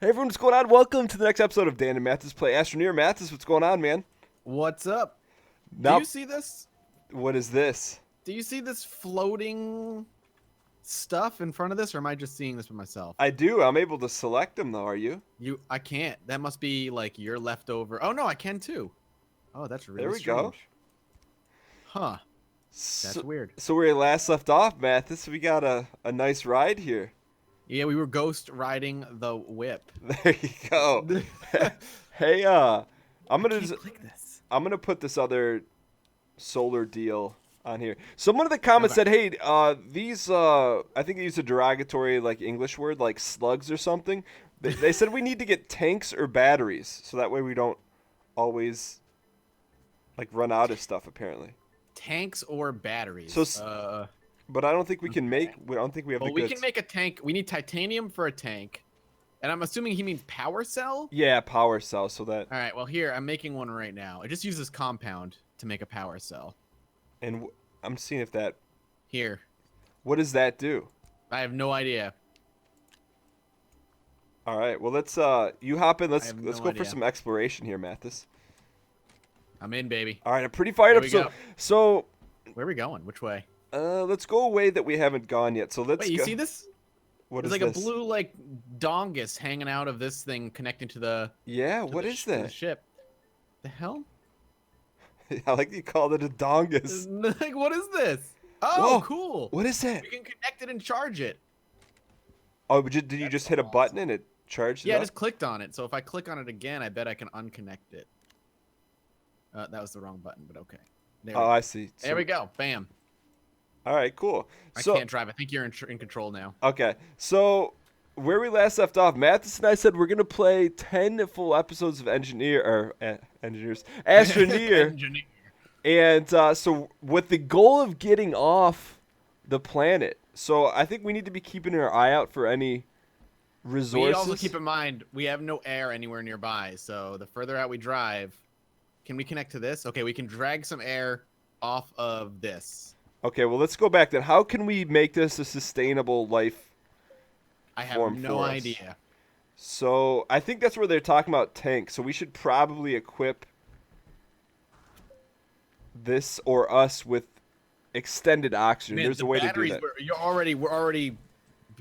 Hey everyone, what's going on? Welcome to the next episode of Dan and Mathas Play Astroneer. Mathas, what's going on, man? What's up? Do Now, you see this? what is this? Do you see this floating stuff in front of this, or am I just seeing this for myself? I do. I'm able to select them, though. Are you? I can't. That must be like your leftover. Oh no, I can too. Oh, that's really There we strange. go. Huh? That's weird. So where we last left off, Mathas, we got a nice ride here. Yeah, we were ghost riding the whip. There you go. Hey, Click this. I'm gonna put this other solar deal on here. Someone in the comments Okay. said, "Hey, these I think they used a derogatory like English word like slugs or something. They said we need to get tanks or batteries so that way we don't always like run out of stuff apparently. Tanks or batteries? So but I don't think we can make. I don't think we have well, the we goods. can make a tank. We need titanium for a tank, and I'm assuming he means power cell. Yeah, power cell. So that All right. Well, here I'm making one right now. It just uses compound to make a power cell. and I'm seeing if that. Here. What does that do? I have no idea. All right. Well, let's you hop in. Let's have go no for idea. some exploration here, Mathis. I'm in, baby. All right, I'm pretty fired Here up. we So go. so Where are we going? Which way? let's go a way that we haven't gone yet. So let's Wait, you go. see this? What There's is like this? a blue like dongus hanging out of this thing connecting to the Yeah, to what the is to the that? ship. The hell? I like you called it a dongus. Like what is this? Oh, Whoa, cool. what is that? We can connect it and charge it. Oh, did you just hit a button and it charged Yeah, it I up? just clicked on it. So if I click on it again, I bet I can unconnect it. That was the wrong button, but okay. There, Oh, I see. there we go. Bam. All right, cool. I So can't drive. I think you're in control now. okay, so where we last left off, Mathis and I said we're gonna play 10 full episodes of Engineers Astroneer. Engineer. And so with the goal of getting off the planet, so I think we need to be keeping our eye out for any resources. We also keep in mind we have no air anywhere nearby, so the further out we drive, can we connect to this? Okay, we can drag some air off of this. Okay, well let's go back then. How can we make this a sustainable life? I have Form no for us. idea. So I think that's where they're talking about tanks. So we should probably equip this or us with extended oxygen. Man, There's the a way to do batteries that. we're already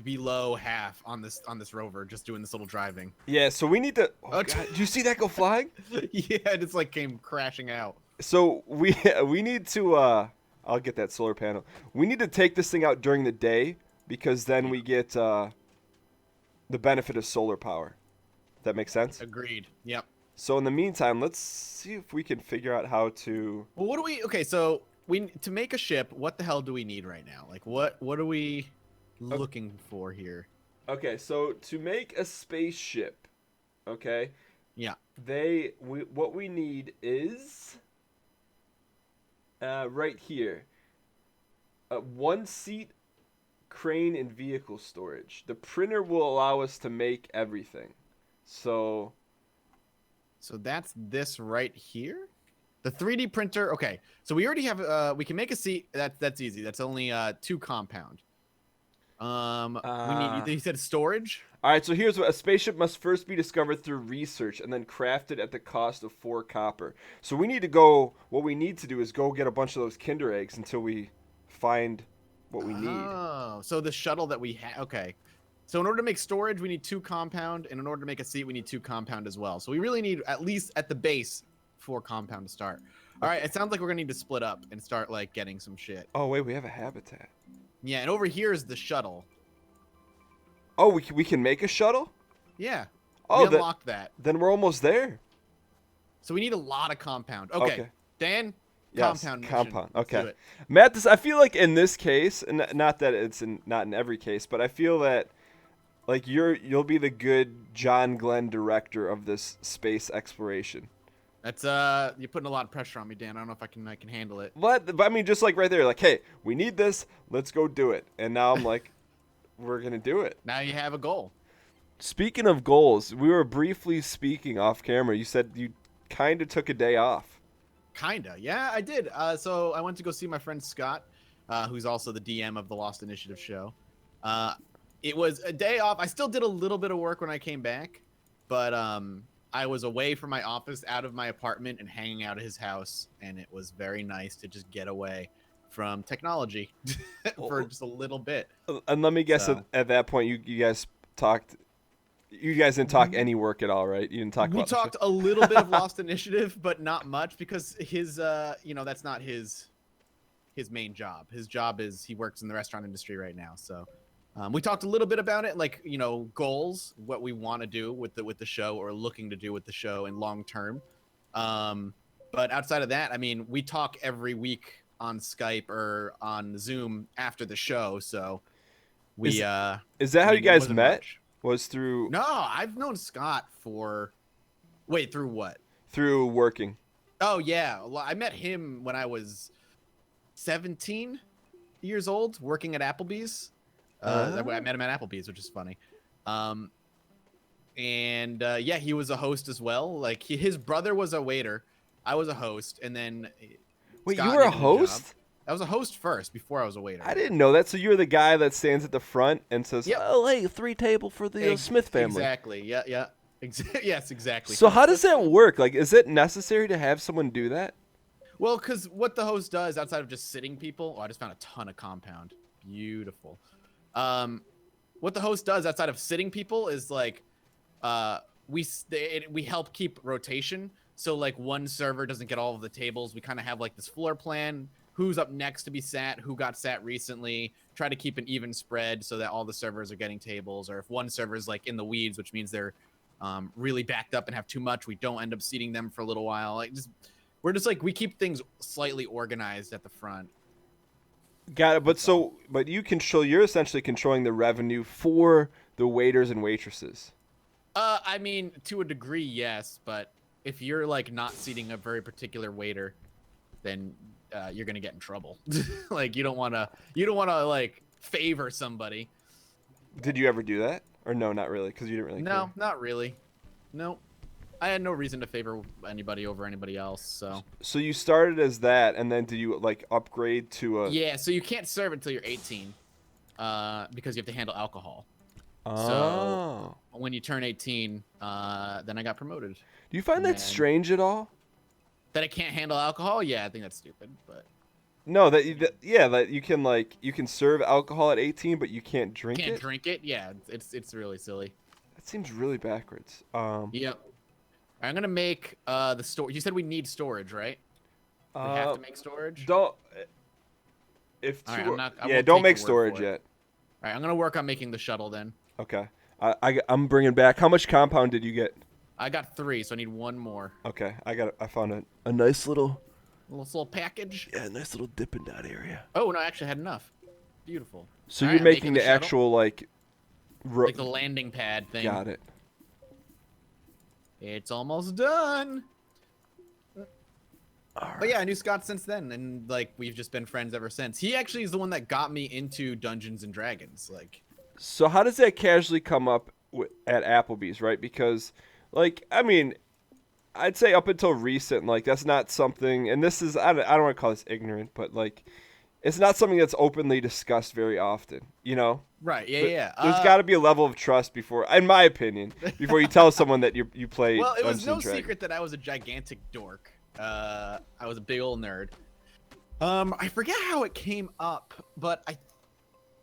below half on this rover just doing this little driving. Yeah, so we need to. Oh, Oh, God, do you see that go flying? Yeah, it just like came crashing out. So we need to I'll get that solar panel. We need to take this thing out during the day because then we get the benefit of solar power. That makes sense? Agreed. Yep. So in the meantime, let's see if we can figure out how to Well, what do we? Okay, so to make a ship, what the hell do we need right now? Like, what are we looking for here? Okay, so to make a spaceship, okay? Yeah. What we need is right here. One seat crane and vehicle storage. The printer will allow us to make everything. So that's this right here. The 3D printer. Okay, so we already have. We can make a seat. That's easy. That's only 2 compound. We need. You said storage. all right, so here's what a spaceship must first be discovered through research and then crafted at the cost of 4 copper. So we need to go. What we need to do is go get a bunch of those Kinder eggs until we find what we need. Oh, so the shuttle that we have. Okay, so in order to make storage, we need 2 compound, and in order to make a seat, we need 2 compound as well. So we really need at least at the base 4 compound to start. All right, it sounds like we're gonna need to split up and start like getting some shit. Oh wait, we have a habitat. Yeah, and over here is the shuttle. Oh, we can make a shuttle? Yeah. Oh, we unlocked that. Then we're almost there. So we need a lot of compound. Okay. Dan, Yes, compound. mission. compound. Let's do Okay. it. Matt, I feel like in this case, and not that it's not in every case, but I feel that like you'll be the good John Glenn director of this space exploration. That's you're putting a lot of pressure on me, Dan. I don't know if I can handle it. But I mean, just like right there, like, hey, we need this. Let's go do it. And now I'm like, we're gonna do it. Now you have a goal. Speaking of goals, we were briefly speaking off camera. You said you kind of took a day off. Kinda. Yeah, I did. So I went to go see my friend Scott, who's also the DM of the Lost Initiative show. It was a day off. I still did a little bit of work when I came back. but I was away from my office, out of my apartment, and hanging out at his house, and it was very nice to just get away from technology for just a little bit. And let me guess, So at that point, you guys talked. You guys didn't talk any work at all, right? You didn't talk we about the show? talked a little bit of Lost Initiative, but not much because his that's not his main job. His job is he works in the restaurant industry right now. So we talked a little bit about it, like goals, what we want to do with the show or looking to do with the show in long term. But outside of that, I mean, we talk every week on Skype or on Zoom after the show. So is that how you guys met? Much. Was through? No, I've known Scott for. Wait, through what? Through working. Oh yeah, well, I met him when I was 17 years old, working at Applebee's. I met him at Applebee's, which is funny. Yeah, he was a host as well. Like his brother was a waiter, I was a host, and then. Wait, Scott you were a host? I was a host first before I was a waiter. I didn't know that. So you're the guy that stands at the front and says, Yep. "Oh, hey, 3 table for the Smith family." Exactly. Yeah. Yeah. Yes, exactly. So how does that work? Like, is it necessary to have someone do that? Well, because what the host does outside of just sitting people, I just found a ton of compound. Beautiful. What the host does outside of sitting people is like, we help keep rotation. So like one server doesn't get all of the tables. We kind of have like this floor plan. Who's up next to be sat? Who got sat recently? Try to keep an even spread so that all the servers are getting tables. Or if one server is like in the weeds, which means they're really backed up and have too much, we don't end up seating them for a little while. Like we keep things slightly organized at the front. Got it. But you're essentially controlling the revenue for the waiters and waitresses. I mean, to a degree, yes. But if you're like not seating a very particular waiter, then you're gonna get in trouble. Like you don't want to like favor somebody. Did you ever do that? Or no, not really, because you didn't really care. Not really. No. I had no reason to favor anybody over anybody else, so. So you started as that, and then did you like upgrade to a? Yeah, so you can't serve until you're 18, because you have to handle alcohol. Oh. So when you turn 18, then I got promoted. Do you find that strange at all? That I can't handle alcohol? Yeah, I think that's stupid, but. No, that you can serve alcohol at 18, but you can't drink it. Can't drink it? Yeah, it's really silly. That seems really backwards. Yep. I'm gonna make the store. You said we need storage, right? We have to make storage. Don't. Don't make storage yet. All right, I'm gonna work on making the shuttle then. Okay. I'm bringing back. How much compound did you get? I got 3, so I need 1 more. Okay, I found a nice little package. Yeah, a nice little Dippin' Dot area. Oh no, I actually had enough. Beautiful. So you're making the actual like the landing pad thing. Got it. It's almost done. Right. But yeah, I knew Scott since then, and like we've just been friends ever since. He actually is the one that got me into Dungeons and Dragons. Like, so how does that casually come up at Applebee's, right? Because, like, I mean, I'd say up until recent, like that's not something, and this is I don't want to call this ignorant, but like, it's not something that's openly discussed very often, you know? Right? Yeah. There's got to be a level of trust before, in my opinion, before you tell someone that you play. Well, it was Dungeons no secret that I was a gigantic dork. I was a big old nerd. I forget how it came up, but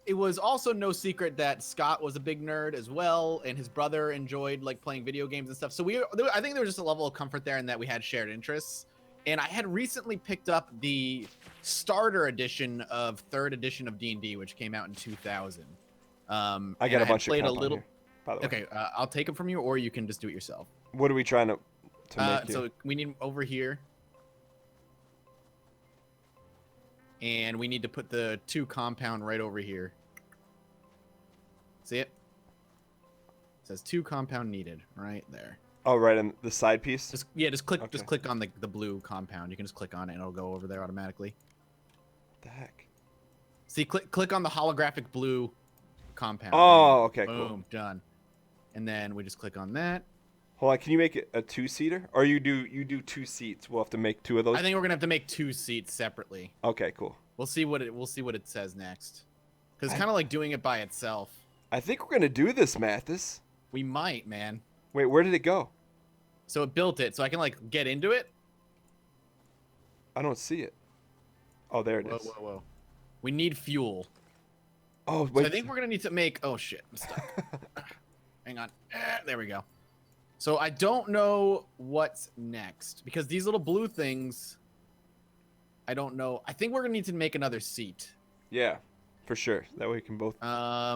it was also no secret that Scott was a big nerd as well, and his brother enjoyed like playing video games and stuff. So I think there was just a level of comfort there in that we had shared interests. And I had recently picked up the starter edition of 3rd edition of D&D, which came out in 2000. I got a bunch of compound here, by the way. Okay, I'll take them from you, or you can just do it yourself. What are we trying to make here? So we need over here. And we need to put the 2 compound right over here. See it? It says 2 compound needed right there. Oh, right on the side piece? Just click on the blue compound. You can just click on it and it'll go over there automatically. What the heck? See, click on the holographic blue compound. Oh, okay, Boom, cool. Done. And then we just click on that. Hold on, can you make it a 2-seater? Or you do 2 seats? We'll have to make 2 of those. I think we're gonna have to make 2 seats separately. Okay, cool. We'll see what it says next. Because it's kind of like doing it by itself. I think we're gonna do this, Mathas. We might, man. Wait, where did it go? So it built it, so I can like get into it. I don't see it. Oh, there it Whoa, is. whoa, whoa. We need fuel. Oh, So wait. I think we're gonna need to make. Oh shit, I'm stuck. Hang on. There we go. So I don't know what's next because these little blue things. I don't know. I think we're gonna need to make another seat. Yeah, for sure. That way we can both. I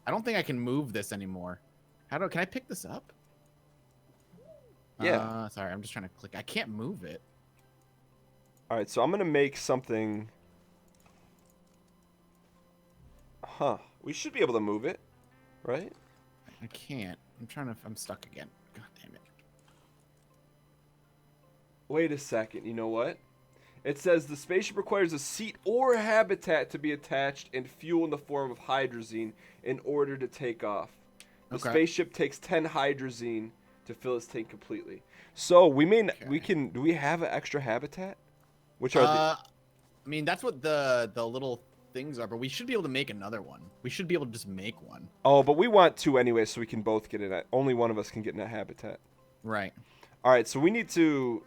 don't think I can move this anymore. Can I pick this up? Yeah. Sorry, I'm just trying to click. I can't move it. All right, so I'm gonna make something. Huh. We should be able to move it, right? I can't. I'm stuck again. God damn it. Wait a second. You know what? It says the spaceship requires a seat or habitat to be attached and fuel in the form of hydrazine in order to take off. The spaceship takes 10 hydrazine to fill its tank completely. So we can. Do we have an extra habitat? Which are I mean, that's what the little things are, but we should be able to make another one. We should be able to just make one. Oh, but we want two anyway, so we can both get in it. Only one of us can get in that habitat. Right. All right, so we need to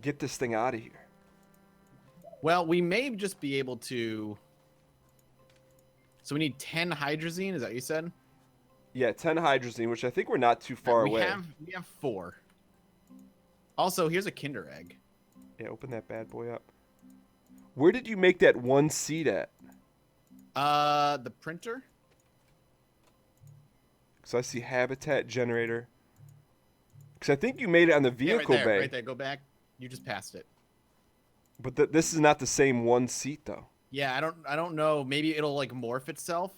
get this thing out of here. Well, we may just be able to. So we need 10 hydrazine. Is that what you said? Yeah, 10 hydrazine, which I think we're not too far away. We have 4. Also, here's a Kinder Egg. Yeah, open that bad boy up. Where did you make that one seat at? The printer. So I see habitat generator. Because I think you made it on the vehicle right there, bay. Right there. Go back. You just passed it. But this is not the same one seat though. Yeah, I don't know. Maybe it'll like morph itself.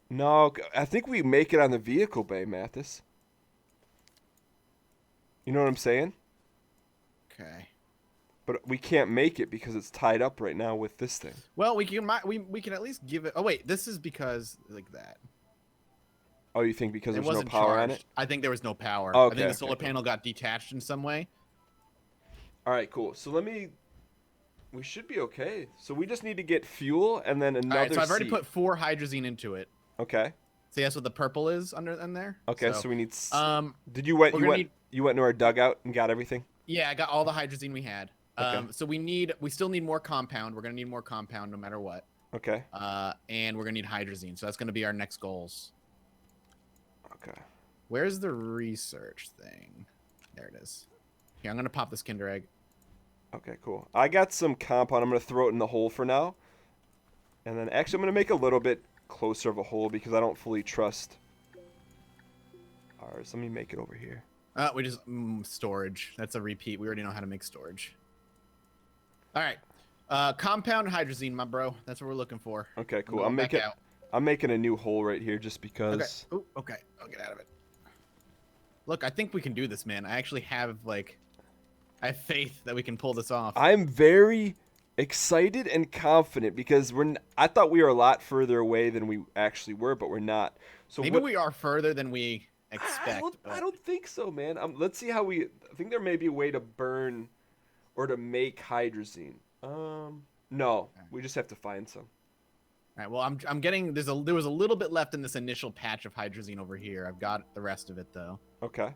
No, I think we make it on the vehicle bay, Mathas. You know what I'm saying? Okay. But we can't make it because it's tied up right now with this thing. Well, we can at least give it. Oh wait, this is because like that. Oh, you think because It there's no wasn't power on charged. it? I think there was no power. Oh, I think okay, the solar panel got detached in some way. All right, cool. So we should be okay. So we just need to get fuel and then another All right, so I've already seat. put 4 hydrazine into it. Okay. See, that's what the purple is in there. Okay, so we need. Did you we're you gonna went need- you went into our dugout and got everything? Yeah, I got all the hydrazine we had. Okay. So we still need more compound. We're gonna need more compound no matter what. Okay. And we're gonna need hydrazine. So that's gonna be our next goals. Okay. Where's the research thing? There it is. Here, I'm gonna pop this Kinder Egg. Okay, cool. I got some compound. I'm gonna throw it in the hole for now, and then actually I'm gonna make a little bit closer of a hole because I don't fully trust ours. Let me make it over here. We just storage. That's a repeat. We already know how to make storage. All right. Compound hydrazine, my bro. That's what we're looking for. Okay, cool. I'm back out. I'm making a new hole right here just because. Okay. Ooh, okay. I'll get out of it. Look, I think we can do this, man. I actually have I have faith that we can pull this off. I'm very excited and confident because I thought we were a lot further away than we actually were, but we're not. So Maybe we are further than we expect. I don't think so, man. Let's see how I think there may be a way to burn or to make hydrazine. No, we just have to find some. All right. Well, I'm getting there was a little bit left in this initial patch of hydrazine over here. I've got the rest of it though. Okay.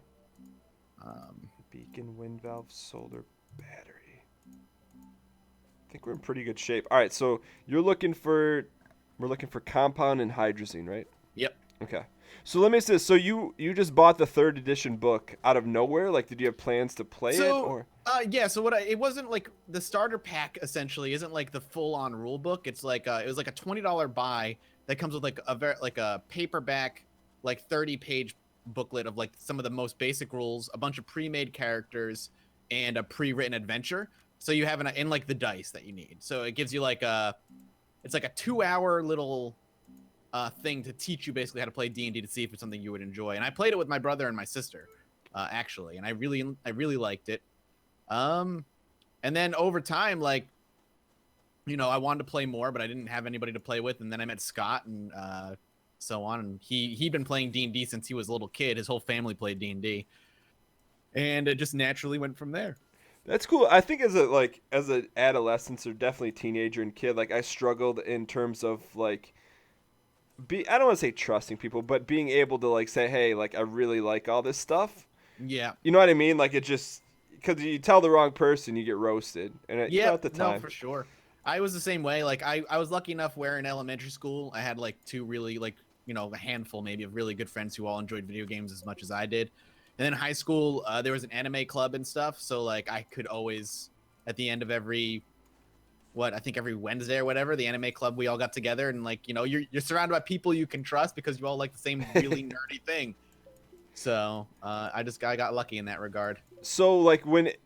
Beacon, wind valve, solar battery. I think we're in pretty good shape. All right, so we're looking for compound and hydrazine, right? Yep. Okay. So let me say this. So you just bought the 3rd edition book out of nowhere? Like, did you have plans to play it or? Yeah. So it wasn't like the starter pack. Essentially, isn't like the full-on rule book. It's like it was like a $20 buy that comes with like a paperback, like 30-page booklet of like some of the most basic rules, a bunch of pre-made characters, and a pre-written adventure. So you have and like the dice that you need. So it gives you it's like a 2-hour little thing to teach you basically how to play D&D to see if it's something you would enjoy. And I played it with my brother and my sister, actually, and I really liked it. And then over time, I wanted to play more, but I didn't have anybody to play with. And then I met Scott and so on. And he'd been playing D&D since he was a little kid. His whole family played D&D, and it just naturally went from there. That's cool. I think as an adolescent or definitely teenager and kid, I struggled in terms of I don't want to say trusting people, but being able to like say, hey, like I really like all this stuff. Yeah. You know what I mean? Like it just because you tell the wrong person, you get roasted, and you know at Yep. the No, time. for sure. I was the same way. Like I was lucky enough where in elementary school I had like two really like a handful maybe of really good friends who all enjoyed video games as much as I did. And then in high school there was an anime club and stuff, so like I could always at the end of every I think every Wednesday or whatever, the anime club, we all got together and like you're surrounded by people you can trust because you all like the same really nerdy thing. So I got lucky in that regard. So like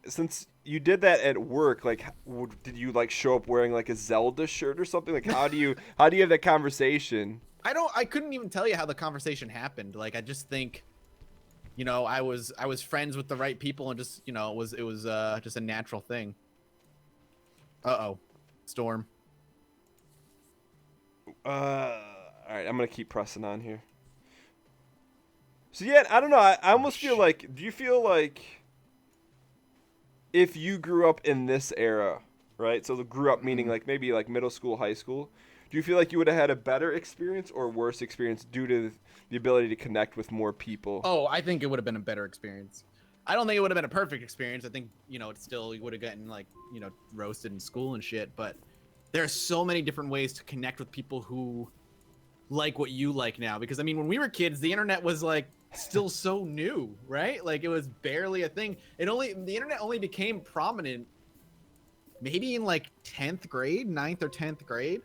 since you did that at work, like did you like show up wearing like a Zelda shirt or something? Like how do you have that conversation? I couldn't even tell you how the conversation happened. Like I just think, I was friends with the right people and just, it was just a natural thing. Uh-oh. Storm. All right, I'm gonna keep pressing on here. So yeah, I don't know. I almost feel like. Do you feel like if you grew up in this era, right? So the grew up meaning like maybe like middle school, high school. Do you feel like you would have had a better experience or worse experience due to the ability to connect with more people? Oh, I think it would have been a better experience. I don't think it would have been a perfect experience. I think, it's still, you would have gotten like, roasted in school and shit, but there are so many different ways to connect with people who like what you like now. Because I mean, when we were kids, the internet was like still so new, right? Like it was barely a thing. The internet only became prominent maybe in like 10th grade, 9th or 10th grade,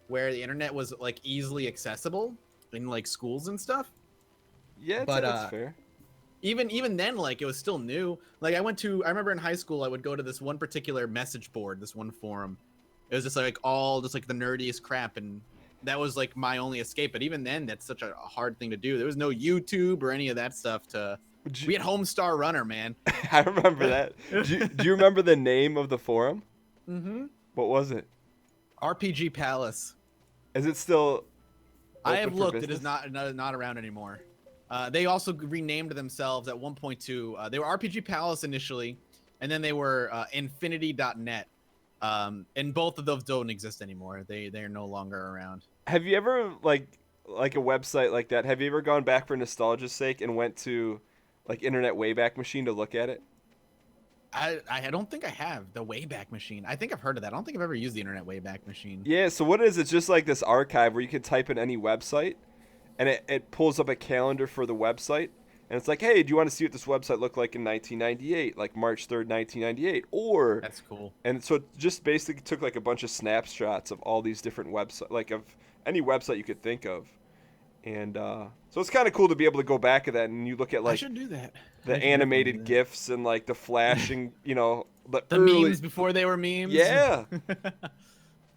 where the internet was like easily accessible in like schools and stuff. Yeah, But that's fair. even then, like it was still new. Like I remember in high school I would go to this one particular message board, this one forum. It was just like all just like the nerdiest crap, and that was like my only escape. But even then, that's such a hard thing to do. There was no YouTube or any of that stuff we had Homestar Runner, man. I remember that. Do you remember the name of the forum? Mm-hmm. What was it? RPG Palace. Is it still? I have open for looked. It business? is not around anymore. They also renamed themselves at 1.2. They were RPG Palace initially, and then they were Infinity.net. And both of those don't exist anymore. They are no longer around. Have you ever like a website like that? Have you ever gone back for nostalgia's sake and went to like Internet Wayback Machine to look at it? I don't think I have the Wayback Machine. I think I've heard of that. I don't think I've ever used the Internet Wayback Machine. Yeah. So what it is? It's just like this archive where you can type in any website, and it pulls up a calendar for the website. And it's like, hey, do you want to see what this website looked like in 1998, like March 3rd, 1998? Or That's cool. and so it just basically took like a bunch of snapshots of all these different websites, like of any website you could think of. And so it's kind of cool to be able to go back at that and you look at I like should do that. the animated GIFs and like the flashing, the The early... memes before they were memes. Yeah.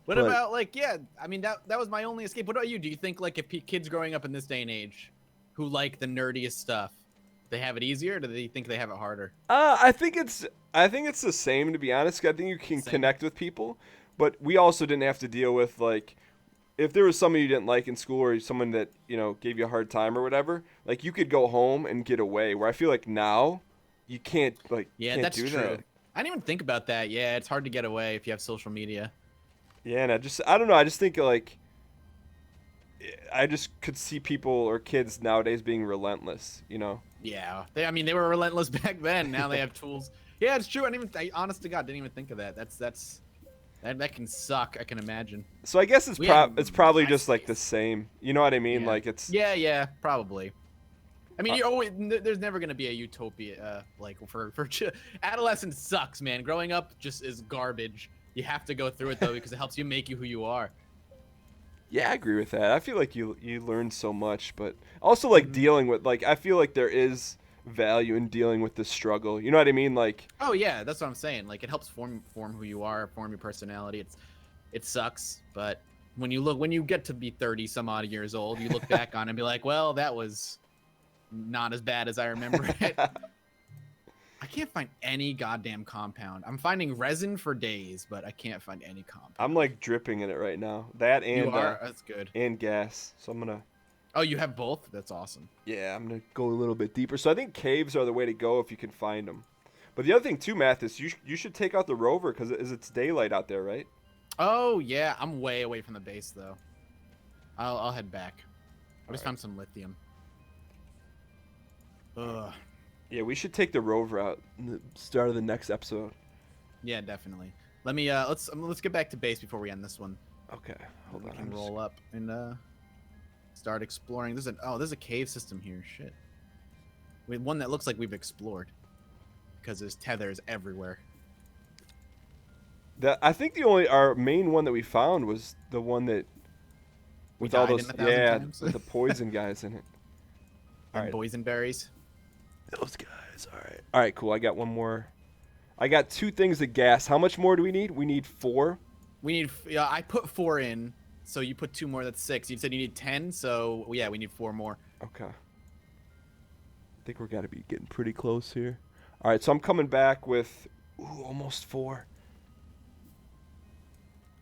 What about like, yeah, I mean, that was my only escape. What about you? Do you think like if kids growing up in this day and age who like the nerdiest stuff, they have it easier, or do they think they have it harder? I think it's the same, to be honest. I think you can connect with people, but we also didn't have to deal with like if there was someone you didn't like in school or someone that gave you a hard time or whatever. Like you could go home and get away. Where I feel like now you can't That's do true. that. I didn't even think about that. Yeah, it's hard to get away if you have social media. Yeah, and I don't know. I just think like I just could see people or kids nowadays being relentless. Yeah, they were relentless back then. Now they have tools. Yeah, it's true. Honest to God, didn't even think of that. That can suck. I can imagine. So I guess it's probably just like the same. You know what I mean? Yeah. Like it's Yeah, probably. I mean, there's never gonna be a utopia. Like for adolescence sucks, man. Growing up just is garbage. You have to go through it though because it helps you make you who you are. Yeah, I agree with that. I feel like you learn so much, but also like dealing with I feel like there is value in dealing with the struggle. You know what I mean? Like oh yeah, that's what I'm saying. Like it helps form who you are, form your personality. It sucks, but when you get to be 30 some odd years old, you look back on it and be like, well, that was not as bad as I remember it. I can't find any goddamn compound. I'm finding resin for days, but I can't find any compound. I'm like dripping in it right now. That and you are? That's good. And gas. So I'm gonna. Oh, you have both? That's awesome. Yeah, I'm gonna go a little bit deeper. So I think caves are the way to go if you can find them. But the other thing too, Mathas, you should take out the rover because it's daylight out there, right? Oh yeah, I'm way away from the base though. I'll head back. I just found some lithium. Ugh. Yeah, we should take the rover out in the start of the next episode. Yeah, definitely. Let me let's get back to base before we end this one. Okay, hold We on. can roll up and start exploring. There's a cave system here. Shit. We one that looks like we've explored because there's tethers everywhere. I think our main one that we found was the one that with all died those in 1,000 times. with the poison guys in it. And Alright. boysenberries. Those guys. All right, cool. I got one more. I got 2 things of gas. How much more do we need? We need 4. We need. Yeah, I put 4 in, so you put 2 more. That's 6. You said you need 10, so yeah, we need 4 more. Okay. I think we're gotta be getting pretty close here. All right, so I'm coming back with almost 4.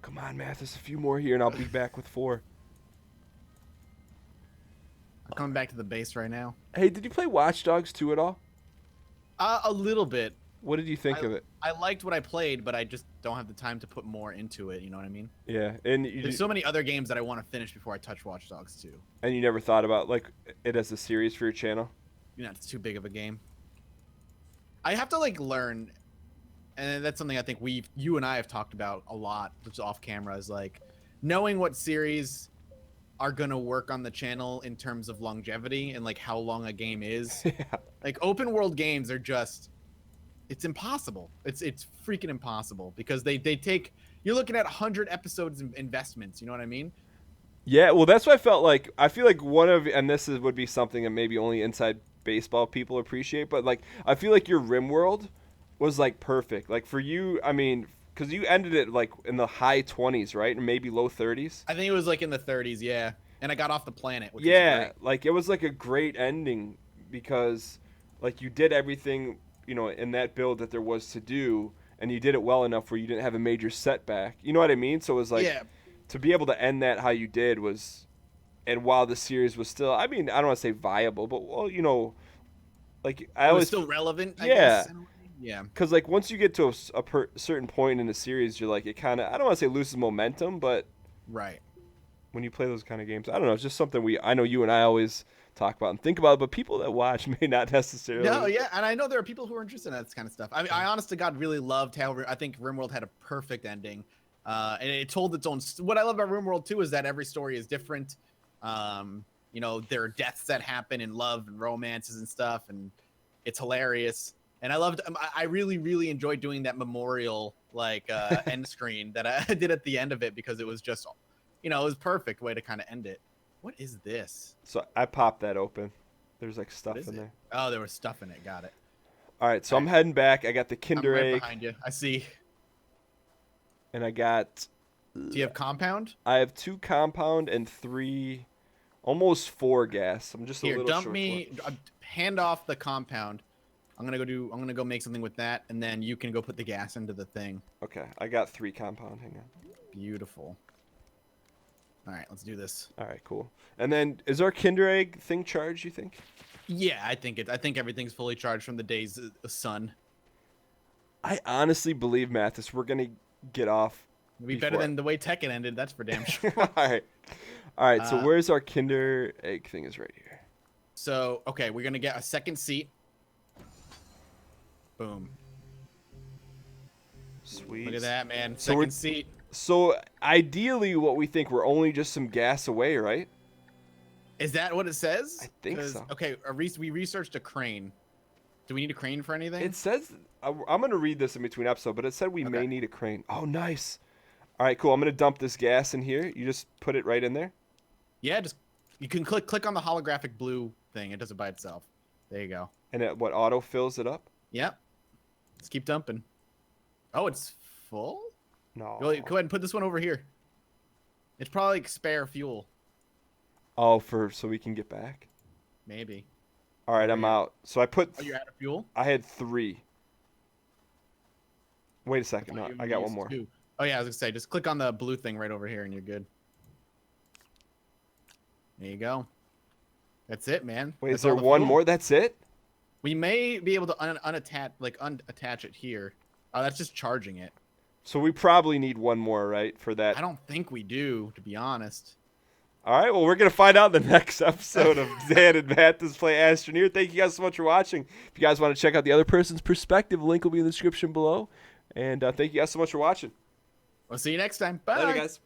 Come on, Mathas, a few more here, and I'll be back with 4. I'm coming back to the base right now. Hey, did you play Watch Dogs 2 at all? A little bit. What did you think of it? I liked what I played, but I just don't have the time to put more into it. You know what I mean? Yeah, and There's so many other games that I want to finish before I touch Watch Dogs 2. And you never thought about like it as a series for your channel? You know, it's too big of a game. I have to like learn, and that's something I think you and I have talked about a lot, just off camera, is like knowing what series are gonna work on the channel in terms of longevity and like how long a game is. Yeah. Like open world games are just, it's impossible. It's freaking impossible because they take, you're looking at 100 episodes investments. You know what I mean? Yeah, well, that's what I felt like. I feel like would be something that maybe only inside baseball people appreciate, but like I feel like your RimWorld was like perfect. Like for you, I mean, because you ended it like in the high 20s, right, and maybe low 30s. I think it was like in the 30s, yeah. And I got off the planet. Which was great. Like it was like a great ending because like you did everything, you know, in that build that there was to do, and you did it well enough where you didn't have a major setback. You know what I mean? So it was like, yeah. To be able to end that how you did was, and while the series was still, I mean, I don't want to say viable, but well, you know, like I It was always still relevant. I Yeah. guess, in a way. Yeah. because like once you get to a certain point in the series, you're like it kind of I don't want to say loses momentum, but Right. when you play those kind of games, I don't know, it's just something I know you and I always talk about and think about, but people that watch may not necessarily. No, yeah, and I know there are people who are interested in that kind of stuff. I mean, I honest to God really loved how I think RimWorld had a perfect ending, and it told its own. What I love about RimWorld too is that every story is different. You know, there are deaths that happen in love and romances and stuff, and it's hilarious. And I loved. I really, really enjoyed doing that memorial like end screen that I did at the end of it because it was just, you know, it was a perfect way to kind of end it. What is this? So I popped that open. There's like stuff What is in it? there. Oh, there was stuff in it. Got it. All right, so I'm heading back. I got the Kinder I'm right Egg, behind you. I see. and I got. Do you have compound? I have 2 compound and 3, almost 4 gas. I'm just a Here, little dump short. me. Hand off the compound. I'm gonna go make something with that, and then you can go put the gas into the thing. Okay, I got 3 compound. Hang on. Beautiful. All right, let's do this. All right, cool. And then is our Kinder Egg thing charged? You think? Yeah, I think everything's fully charged from the day's sun. I honestly believe, Mathis, we're gonna get off. It'd be better than the way Tekken ended. That's for damn sure. All right. So where's our Kinder Egg thing? Is right here. So okay, we're gonna get a second seat. Boom. Sweet. Look at that, man. So we're- Second seat. So ideally, what we think we're only just some gas away, right? Is that what it says? I think 'Cause- so. Okay, we researched a crane. Do we need a crane for anything? It says I'm gonna read this in between episodes, but it said we may Okay. need a crane. Oh, nice. All right, cool. I'm gonna dump this gas in here. You just put it right in there. Yeah, just you can click on the holographic blue thing. It does it by itself. There you go. And it auto fills it up? Yep. Let's keep dumping. Oh, it's full? No. Go ahead and put this one over here. It's probably like spare fuel. Oh, so we can get back. Maybe. All right, I'm out. So I put. Oh, you're out of fuel? I had 3. Wait a second. thought No, you I got used one more. 2. Oh yeah, I was gonna say just click on the blue thing right over here and you're good. There you go. That's it, man. Wait, That's is there all the one fuel. more? That's it? We may be able to unattach it here. Oh, that's just charging it. So we probably need one more, right, for that? I don't think we do, to be honest. All right, well, we're going to find out in the next episode of Dan and Mathas Play Astroneer. Thank you guys so much for watching. If you guys want to check out the other person's perspective, link will be in the description below. And thank you guys so much for watching. We'll see you next time. Bye. Later, guys.